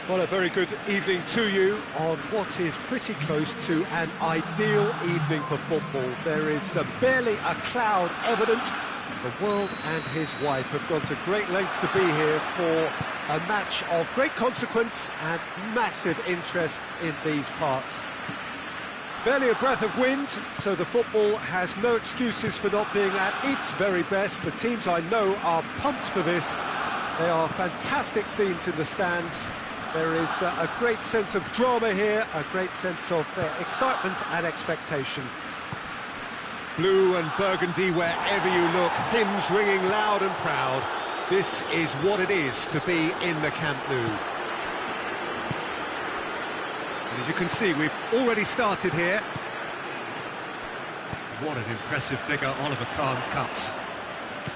Well, a very good evening to you on what is pretty close to an ideal evening for football. There is barely a cloud evident. The world and his wife have gone to great lengths to be here for a match of great consequence and massive interest in these parts. Barely a breath of wind, so the football has no excuses for not being at its very best. The teams I know are pumped for this. They are fantastic scenes in the stands. There is a great sense of drama here, a great sense of excitement and expectation. Blue and burgundy wherever you look, hymns ringing loud and proud. This is what it is to be in the Camp Nou. And as you can see, we've already started here. What an impressive figure Oliver Kahn cuts.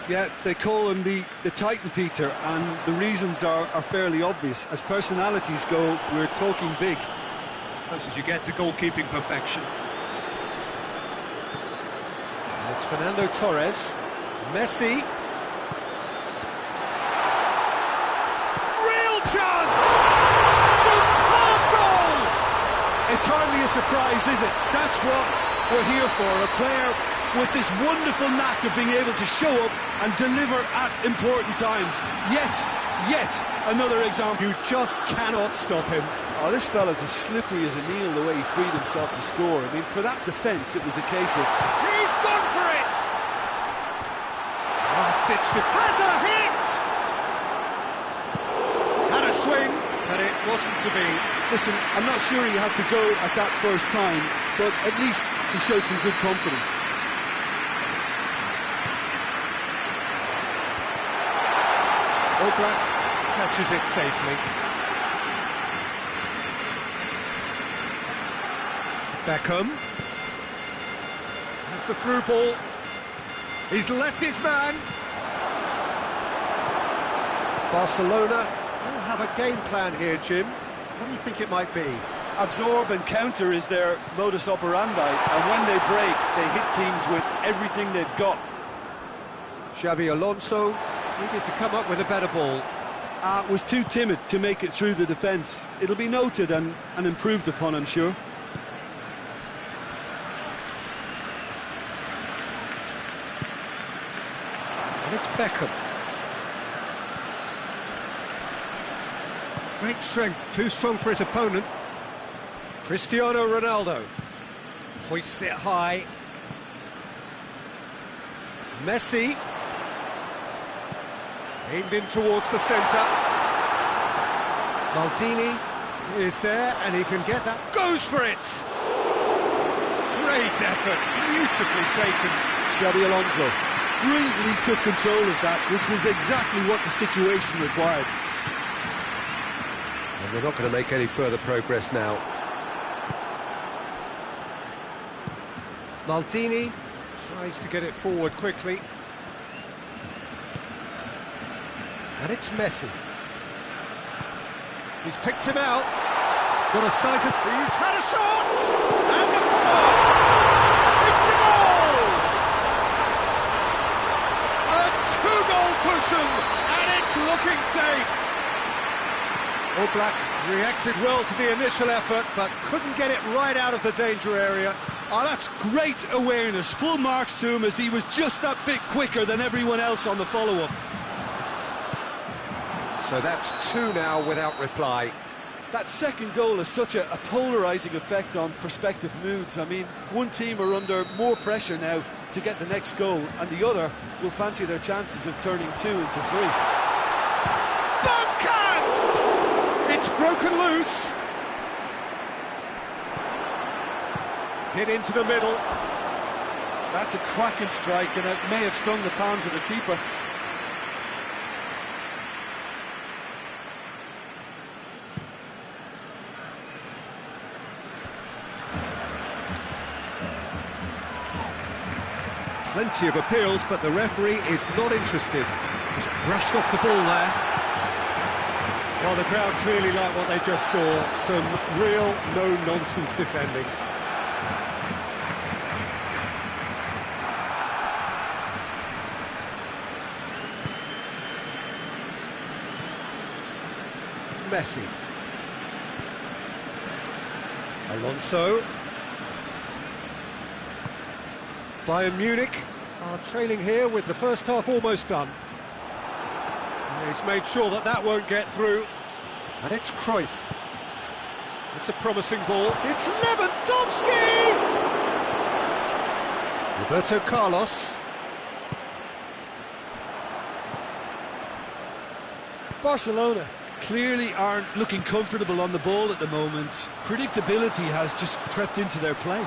Yeah, they call him the Titan, Peter, and the reasons are fairly obvious. As personalities go, we're talking big. As close as you get to goalkeeping perfection. And it's Fernando Torres. Messi. Real chance! Superb goal! It's hardly a surprise, is it? That's what we're here for, a player with this wonderful knack of being able to show up and deliver at important times. Yet another example. You just cannot stop him. Oh, this fella's as slippery as a needle the way he freed himself to score. I mean, for that defence, it was a case of... He's gone for it! Last-ditch has a hit! Had a swing, but it wasn't to be. Listen, I'm not sure he had to go at that first time, but at least he showed some good confidence. Black catches it safely. Beckham has the through ball. He's left his man. Barcelona will have a game plan here, Jim. What do you think it might be? Absorb and counter is their modus operandi, and when they break, they hit teams with everything they've got. Xabi Alonso needed to come up with a better ball. Was too timid to make it through the defence. It'll be noted and improved upon, I'm sure. And it's Beckham. Great strength, too strong for his opponent. Cristiano Ronaldo hoists it high. Messi aimed in towards the centre. Maldini is there, and he can get that. Goes for it! Great effort, beautifully taken. Xabi Alonso brilliantly took control of that, which was exactly what the situation required. And we're not going to make any further progress now. Maldini tries to get it forward quickly. And it's Messi. He's picked him out. Got a sight of... He's had a shot! And the forward! It's a goal! A two-goal cushion, and it's looking safe. All Black reacted well to the initial effort, but couldn't get it right out of the danger area. Oh, that's great awareness. Full marks to him, as he was just that bit quicker than everyone else on the follow-up. So that's two now without reply. That second goal has such a polarising effect on prospective moods. I mean, one team are under more pressure now to get the next goal, and the other will fancy their chances of turning 2 into 3. Beckham! It's broken loose. Hit into the middle. That's a cracking strike, and it may have stung the palms of the keeper. Plenty of appeals, but the referee is not interested. He's brushed off the ball there. Well, the crowd clearly like what they just saw. Some real no-nonsense defending. Messi. Alonso. Bayern Munich are trailing here with the first half almost done. And he's made sure that that won't get through. And it's Cruyff. It's a promising ball. It's Lewandowski! Roberto Carlos. Barcelona clearly aren't looking comfortable on the ball at the moment. Predictability has just crept into their play.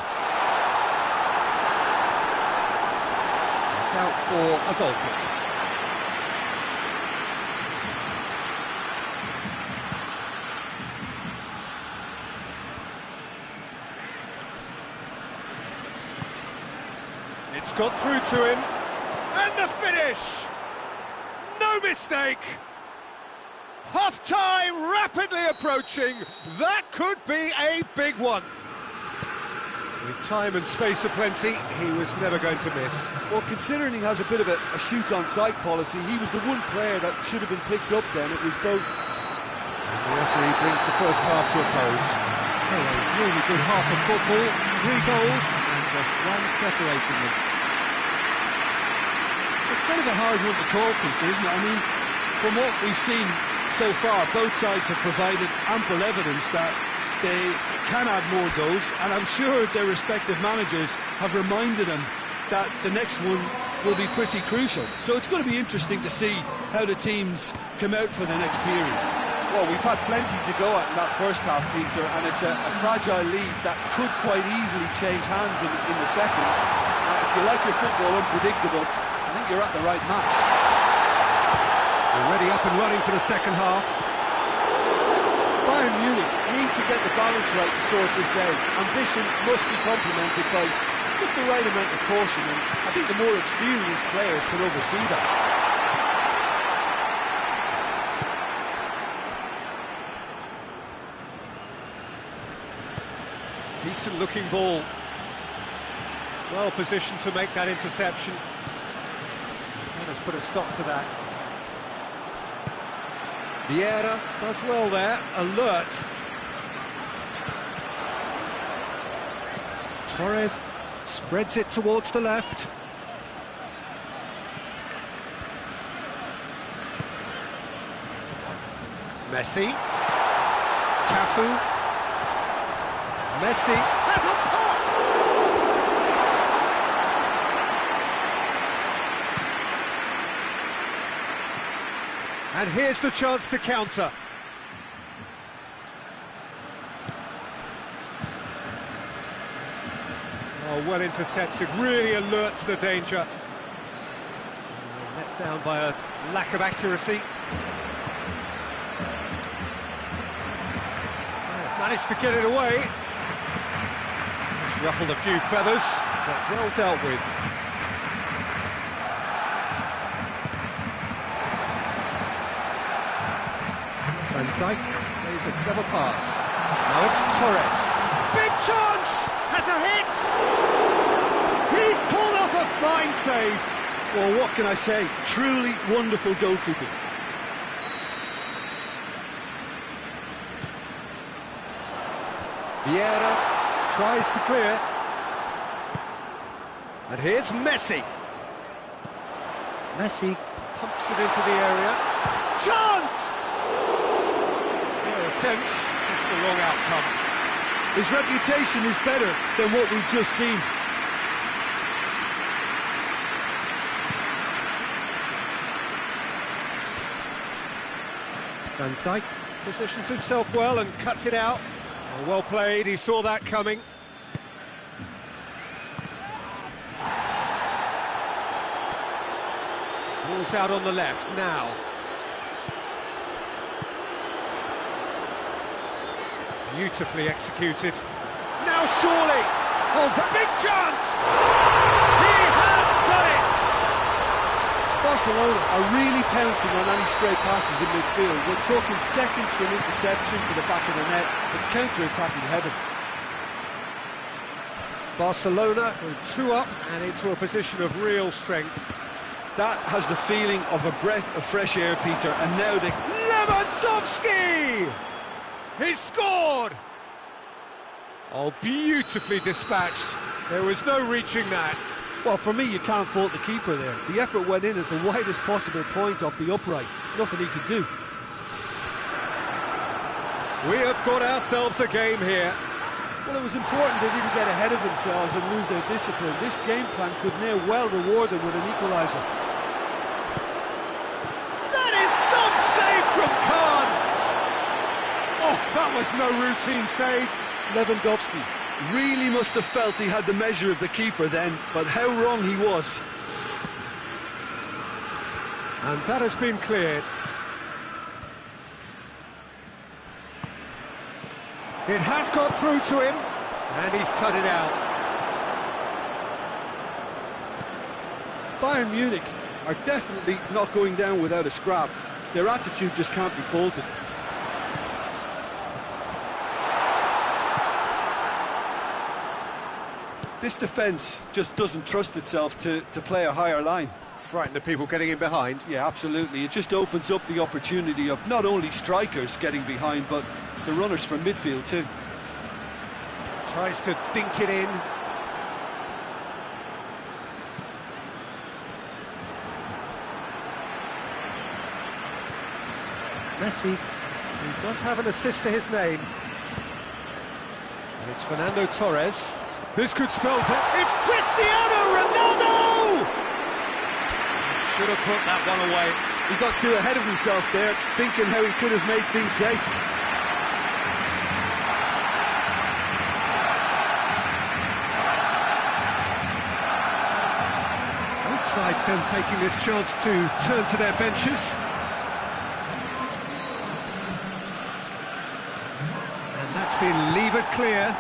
It's out for a goal kick. It's got through to him, and the finish! No mistake! Half-time rapidly approaching, that could be a big one. With time and space aplenty, he was never going to miss. Well, considering he has a bit of a shoot-on-sight policy, he was the one player that should have been picked up then. It was both. And the referee brings the first half to a close. So a really good half of football, 3 goals and just one separating them. It's kind of a hard one to call, Peter, isn't it? I mean, from what we've seen so far, both sides have provided ample evidence that they can add more goals, and I'm sure their respective managers have reminded them that the next one will be pretty crucial. So it's going to be interesting to see how the teams come out for the next period. Well, we've had plenty to go at in that first half, Peter, and it's a fragile lead that could quite easily change hands in the second. If you like your football unpredictable, I think you're at the right match. Already up and running for the second half. Bayern Munich need to get the balance right to sort this out. Ambition must be complemented by just the right amount of caution, and I think the more experienced players can oversee that. Decent looking ball. Well positioned to make that interception. Let us put a stop to that. Vieira does well there, alert. Torres spreads it towards the left. Messi. Cafu. Messi has a pop! And here's the chance to counter. Oh, well intercepted, really alert to the danger. Let down by a lack of accuracy. Managed to get it away. It's ruffled a few feathers, but well dealt with. Van Dijk plays a clever pass. Now it's Torres. Big chance! Has a hit! He's pulled off a fine save. Well, what can I say? Truly wonderful goalkeeping. Vieira tries to clear. And here's Messi. Messi pumps it into the area. Chance! Attempt, just the wrong outcome. His reputation is better than what we've just seen. Van Dijk positions himself well and cuts it out. Well played, he saw that coming. Ball's out on the left now. Beautifully executed. Now surely! Oh, the big chance! He has done it! Barcelona are really pouncing on any stray passes in midfield. We're talking seconds from interception to the back of the net. It's counter-attacking heaven. Barcelona go 2 up and into a position of real strength. That has the feeling of a breath of fresh air, Peter, and now they... Lewandowski! He's scored! Oh, beautifully dispatched. There was no reaching that. Well, for me, you can't fault the keeper there. The effort went in at the widest possible point off the upright. Nothing he could do. We have got ourselves a game here. Well, it was important they didn't get ahead of themselves and lose their discipline. This game plan could now well reward them with an equaliser. That is some save from Khan! Oh, that was no routine save. Lewandowski really must have felt he had the measure of the keeper then, but how wrong he was. And that has been cleared. It has got through to him, and he's cut it out. Bayern Munich are definitely not going down without a scrap. Their attitude just can't be faulted. This defence just doesn't trust itself to play a higher line. Frighten the people getting in behind. Yeah, absolutely. It just opens up the opportunity of not only strikers getting behind, but the runners from midfield too. Tries to dink it in. Messi, he does have an assist to his name. And it's Fernando Torres. This could spell it's Cristiano Ronaldo! Should have put that one away. He got too ahead of himself there, thinking how he could have made things safe. Both sides then taking this chance to turn to their benches. And that's been levered clear.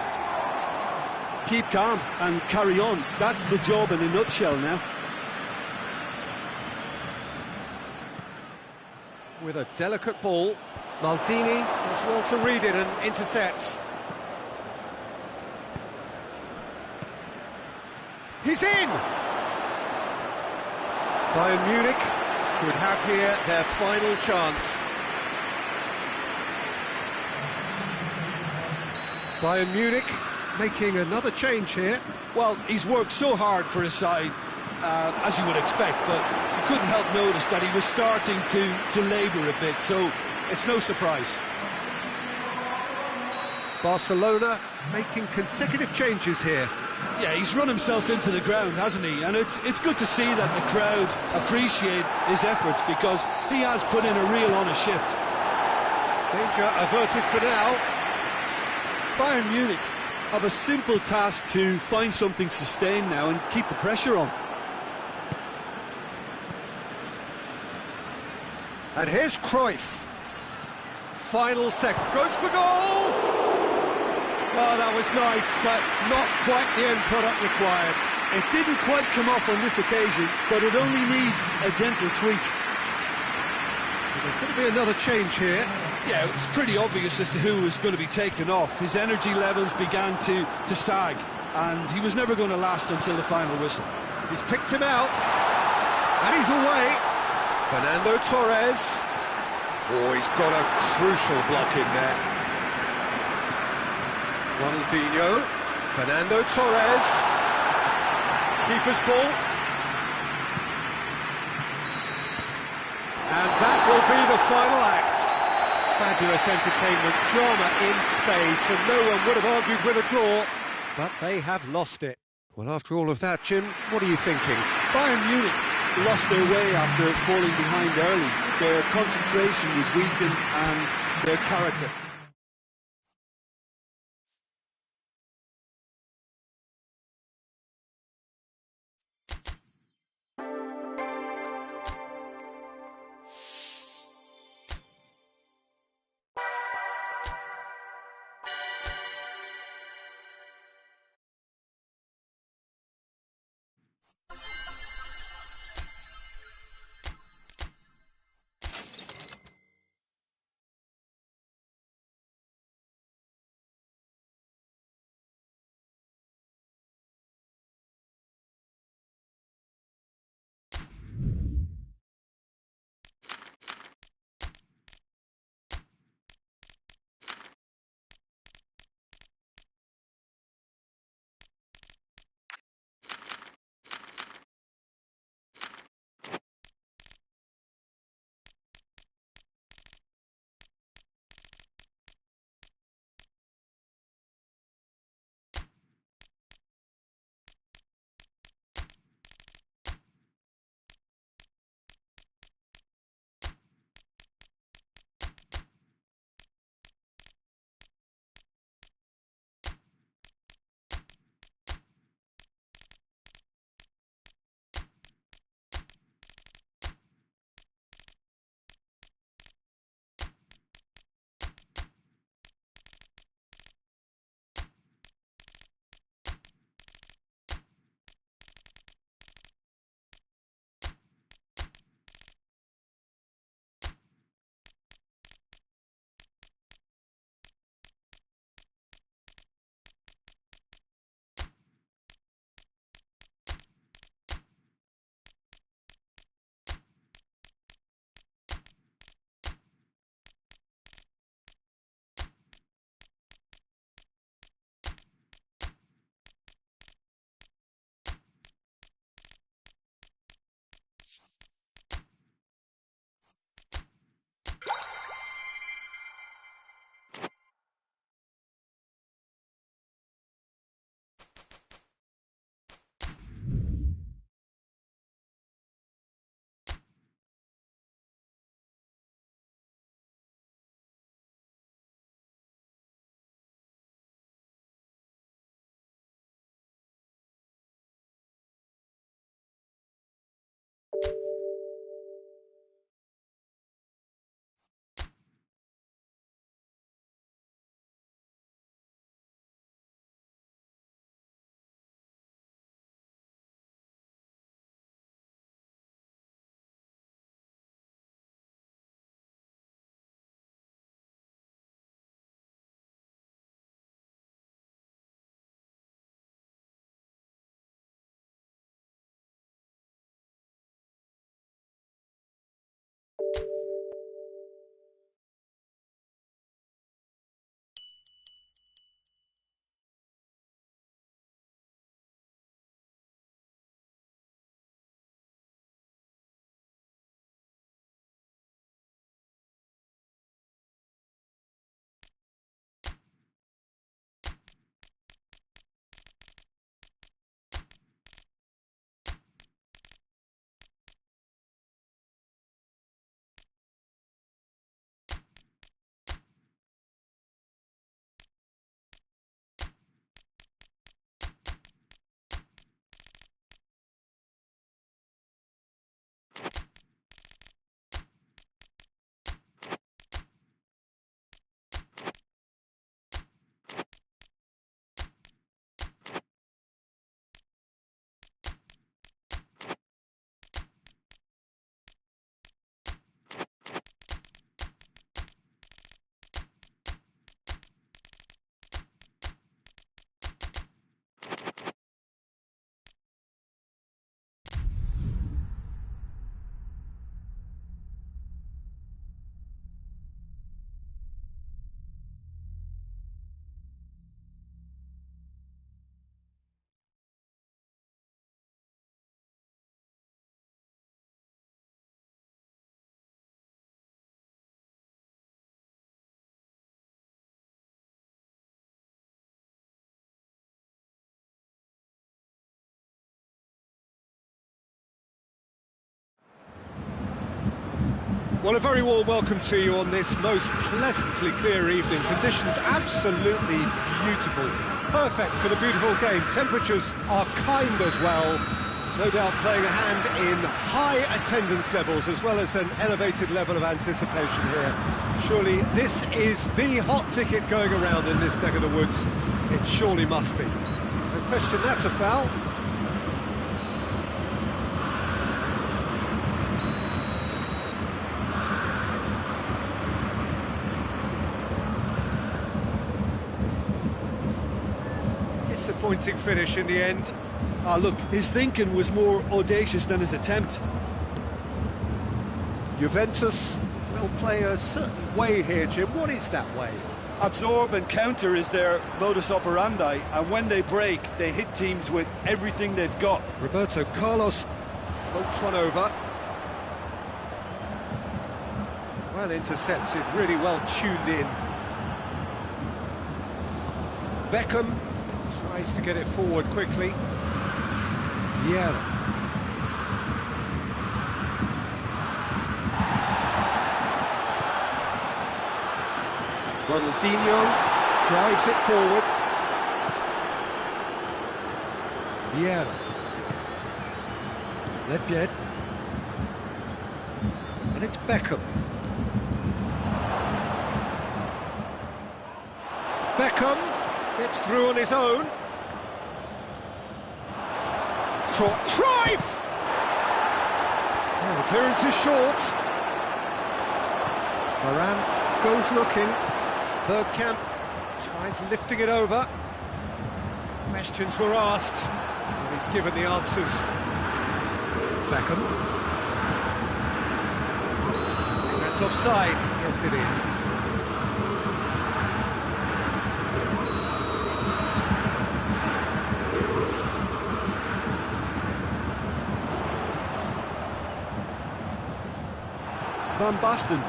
Keep calm and carry on. That's the job in a nutshell now. With a delicate ball, Maldini does well to read it and intercepts. He's in! Bayern Munich could have here their final chance. Bayern Munich making another change here. Well, he's worked so hard for his side, as you would expect, but you couldn't help notice that he was starting to labour a bit, so it's no surprise. Barcelona making consecutive changes here. Yeah, he's run himself into the ground, hasn't he? And it's good to see that the crowd appreciate his efforts, because he has put in a real honest shift. Danger averted for now. Bayern Munich have a simple task to find something sustained now and keep the pressure on. And here's Cruyff. Final second. Goes for goal! Oh, that was nice, but not quite the end product required. It didn't quite come off on this occasion, but it only needs a gentle tweak. There's going to be another change here. Yeah, it was pretty obvious as to who was going to be taken off. His energy levels began to sag, and he was never going to last until the final whistle. He's picked him out, and he's away. Fernando Torres. Oh, he's got a crucial block in there. Ronaldinho. Fernando Torres. Keeper's ball. And that will be the final act. Fabulous entertainment, drama in spades, and no one would have argued with a draw, but they have lost it. Well, after all of that, Jim, what are you thinking? Bayern Munich lost their way after falling behind early. Their concentration was weakened and their character. Well, a very warm welcome to you on this most pleasantly clear evening. Conditions absolutely beautiful. Perfect for the beautiful game. Temperatures are kind as well. No doubt playing a hand in high attendance levels as well as an elevated level of anticipation here. Surely this is the hot ticket going around in this neck of the woods. It surely must be. No question, that's a foul. Disappointing finish in the end. Ah, look, his thinking was more audacious than his attempt. Juventus will play a certain way here, Jim. What is that way? Absorb and counter is their modus operandi, and when they break, they hit teams with everything they've got. Roberto Carlos floats one over. Well intercepted, really well tuned in. Beckham tries to get it forward quickly. Vieira. Ronaldinho drives it forward. Vieira. Ledvied. And it's Beckham. Beckham gets through on his own. Cruyff! Oh, the clearance is short. Varane goes looking. Bergkamp tries lifting it over. Questions were asked, and he's given the answers. Beckham. I think that's offside. Yes, it is. Van Basten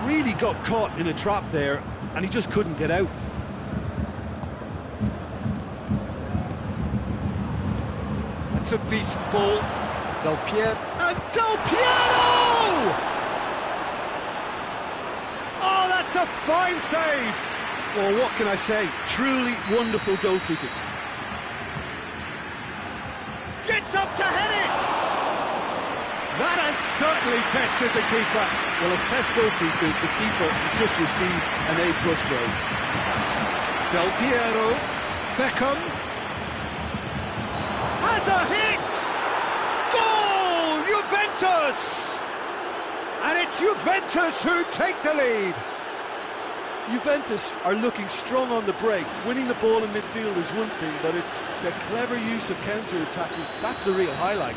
really got caught in a trap there, and he just couldn't get out. That's a decent ball. Del Piero. And Del Piero! Oh, that's a fine save! Well, what can I say? Truly wonderful goalkeeping. Gets up to head it! That has certainly tested the keeper. Well, as test goalkeeper, the keeper has just received an A+ grade. Del Piero, Beckham, has a hit! Goal! Juventus! And it's Juventus who take the lead. Juventus are looking strong on the break. Winning the ball in midfield is one thing, but it's the clever use of counter-attacking. That's the real highlight.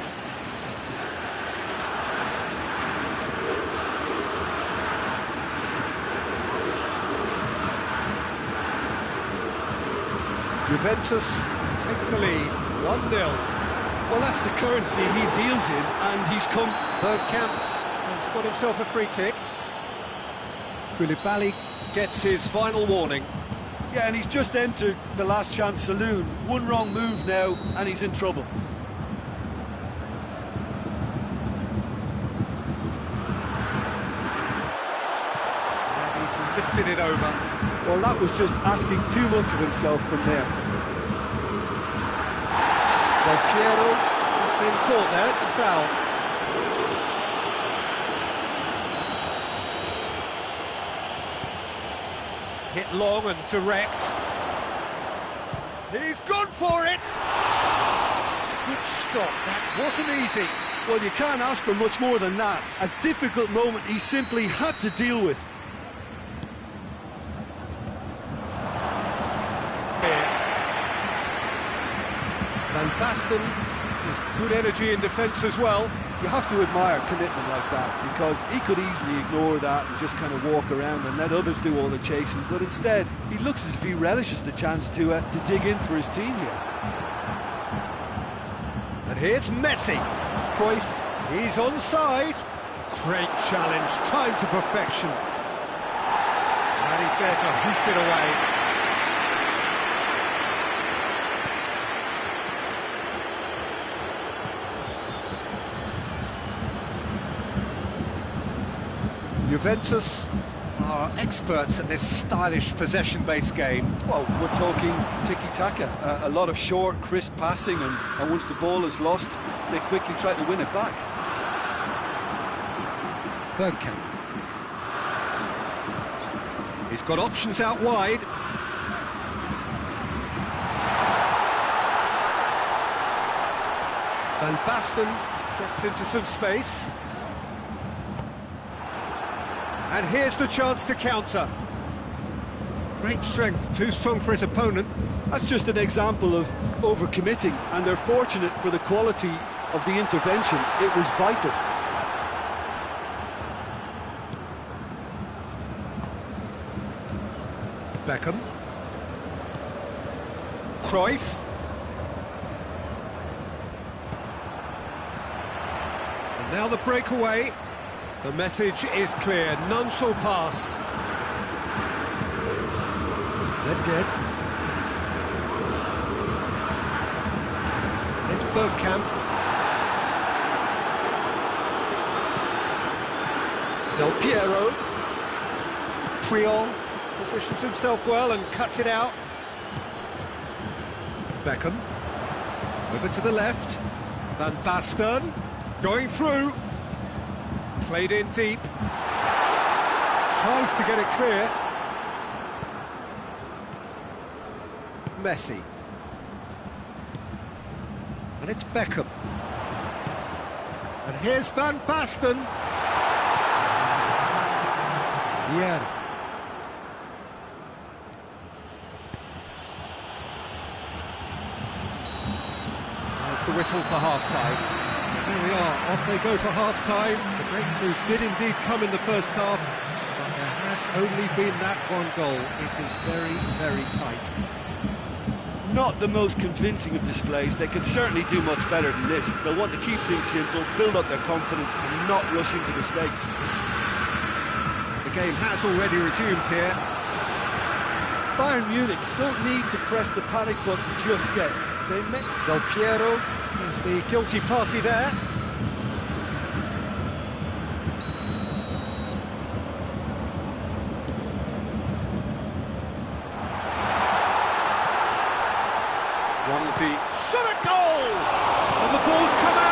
Juventus take the lead, 1-0. Well, that's the currency he deals in, and he's come... Bergkamp has got himself a free kick. Koulibaly gets his final warning. Yeah, and he's just entered the last chance saloon. One wrong move now, and he's in trouble. And he's lifted it over. Well, that was just asking too much of himself from there. Del Piero has been caught there, it's a foul. Hit long and direct. He's gone for it! Good stop, that wasn't easy. Well, you can't ask for much more than that. A difficult moment he simply had to deal with. Van Basten with good energy in defence as well. You have to admire commitment like that, because he could easily ignore that and just kind of walk around and let others do all the chasing, but instead he looks as if he relishes the chance to dig in for his team here. And here's Messi. Cruyff, he's onside. Great challenge, time to perfection. And he's there to hoof it away. Juventus are experts at this stylish possession-based game. Well, we're talking tiki-taka, a lot of short, crisp passing, and once the ball is lost, they quickly try to win it back. Bergkamp. He's got options out wide. Van Basten gets into some space. And here's the chance to counter. Great strength, too strong for his opponent. That's just an example of overcommitting, and they're fortunate for the quality of the intervention. It was vital. Beckham. Cruyff. And now the breakaway. The message is clear, none shall pass. Nedved. It's Bergkamp. Del Piero. Puyol positions himself well and cuts it out. Beckham. Over to the left. Van Basten. Going through. Played in deep. Tries to get it clear. Messi. And it's Beckham. And here's Van Basten. Yeah. That's the whistle for half-time. There we are, off they go for half-time. The breakthrough did indeed come in the first half, but there has only been that one goal. It is very, very tight. Not the most convincing of displays. They can certainly do much better than this. They'll want to keep things simple, build up their confidence, and not rush into mistakes. The game has already resumed here. Bayern Munich don't need to press the panic button just yet. They may... Del Piero is the guilty party there. One deep. Shot a goal! And the ball's come out!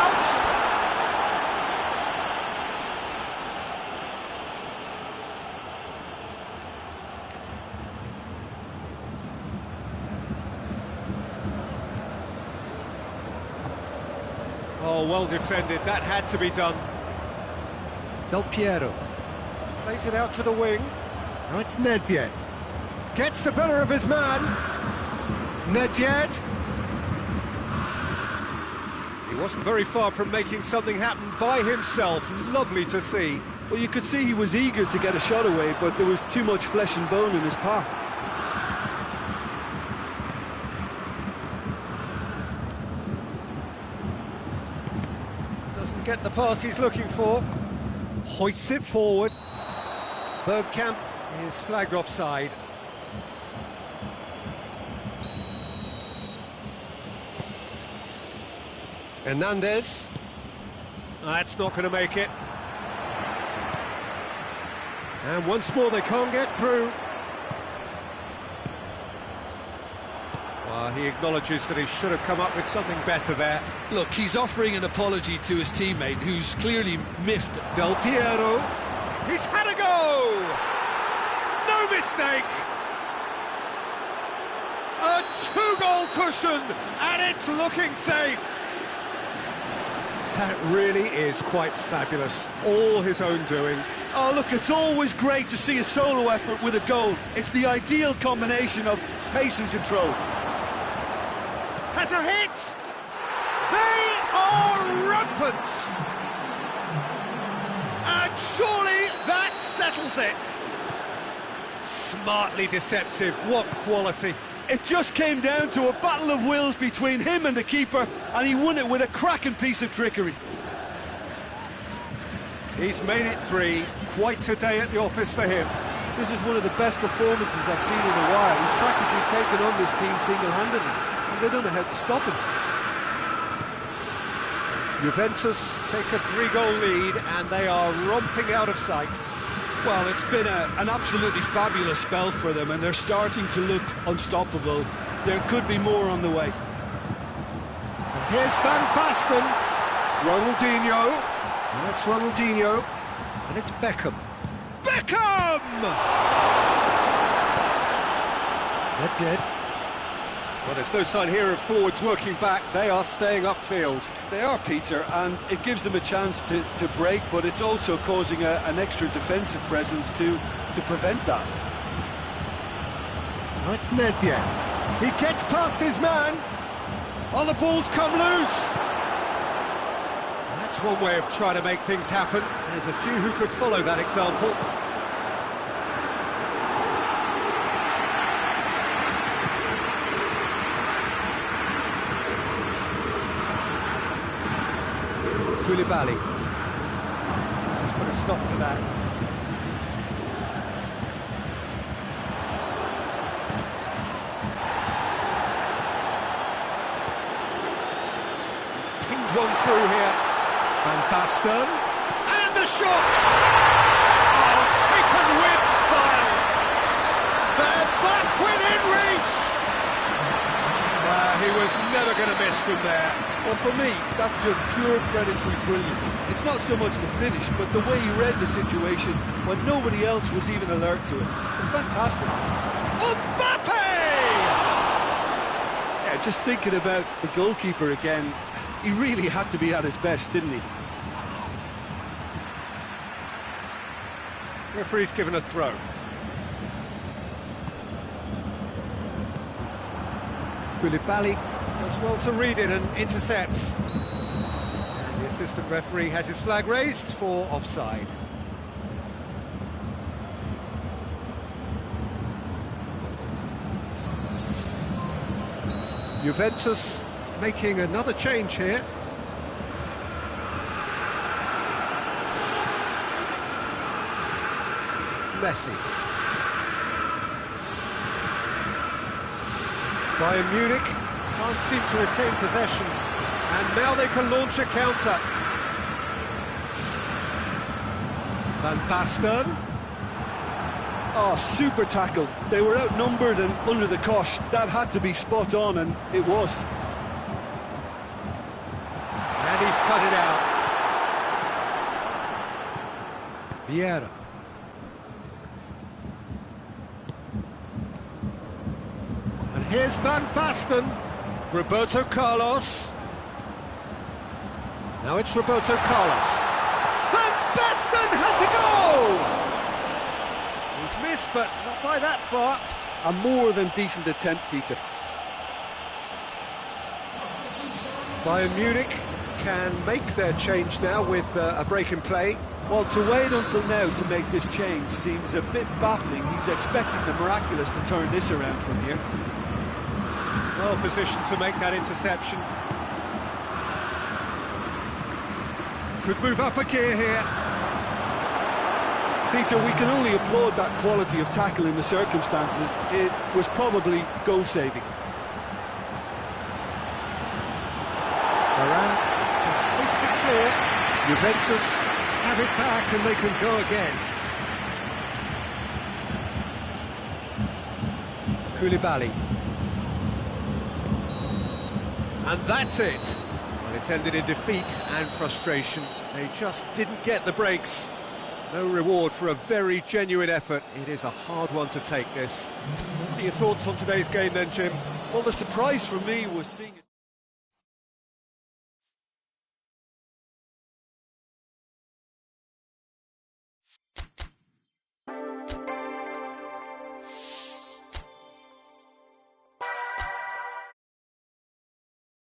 Oh, well defended. That had to be done. Del Piero plays it out to the wing. Now it's Nedved. Gets the better of his man. Nedved. He wasn't very far from making something happen by himself. Lovely to see. Well, you could see he was eager to get a shot away, but there was too much flesh and bone in his path. Doesn't get the pass he's looking for. Hoists it forward. Bergkamp is flagged offside. Hernandez. That's not going to make it. And once more they can't get through. Well, he acknowledges that he should have come up with something better there. Look, he's offering an apology to his teammate, who's clearly miffed. Del Piero. He's had a go! No mistake! A two-goal cushion, and it's looking safe. That really is quite fabulous. All his own doing. Oh, look, it's always great to see a solo effort with a goal. It's the ideal combination of pace and control. Has a hit! They are rampant! And surely that settles it. Smartly deceptive, what quality. It just came down to a battle of wills between him and the keeper, and he won it with a cracking piece of trickery. He's made it three. Quite a day at the office for him. This is one of the best performances I've seen in a while. He's practically taken on this team single-handedly, and they don't know how to stop him. Juventus take a 3-goal lead, and they are romping out of sight. Well, it's been an absolutely fabulous spell for them, and they're starting to look unstoppable. There could be more on the way. And here's Van Basten. Ronaldinho. And that's Ronaldinho. And it's Beckham. Beckham! Nedved. Well, there's no sign here of forwards working back. They are staying upfield. They are, Peter, and it gives them a chance to break, but it's also causing an extra defensive presence to prevent that. Now it's Nedved. He gets past his man. Oh, the ball's come loose. That's one way of trying to make things happen. There's a few who could follow that example. Koulibaly. Let's put a stop to that. He's pinged one through here. Van Basten. And the shot! Oh, taken with style. They're back within reach. He was never going to miss from there. Well, for me, that's just pure predatory brilliance. It's not so much the finish, but the way he read the situation when nobody else was even alert to it. It's fantastic. Mbappe! Yeah, just thinking about the goalkeeper again, he really had to be at his best, didn't he? Referee's given a throw. Koulibaly does well to read it and intercepts. And the assistant referee has his flag raised for offside. Juventus making another change here. Messi. Bayern Munich can't seem to retain possession, and now they can launch a counter. Van Basten. Oh, super tackle. They were outnumbered and under the cosh. That had to be spot on, and it was. And he's cut it out. Vieira. And here's Van Basten. Roberto Carlos. Now it's Roberto Carlos. Van Basten has a goal! He's missed, but not by that far. A more than decent attempt, Peter. Bayern Munich can make their change now with a break in play. Well, to wait until now to make this change seems a bit baffling. He's expecting the miraculous to turn this around from here. Well positioned to make that interception. Could move up a gear here. Peter, we can only applaud that quality of tackle in the circumstances. It was probably goal-saving. Varane can hoist it clear. Juventus have it back and they can go again. Koulibaly. And that's it. Well, it's ended in defeat and frustration. They just didn't get the breaks. No reward for a very genuine effort. It is a hard one to take, this. What are your thoughts on today's game then, Jim? Well, the surprise for me was seeing it.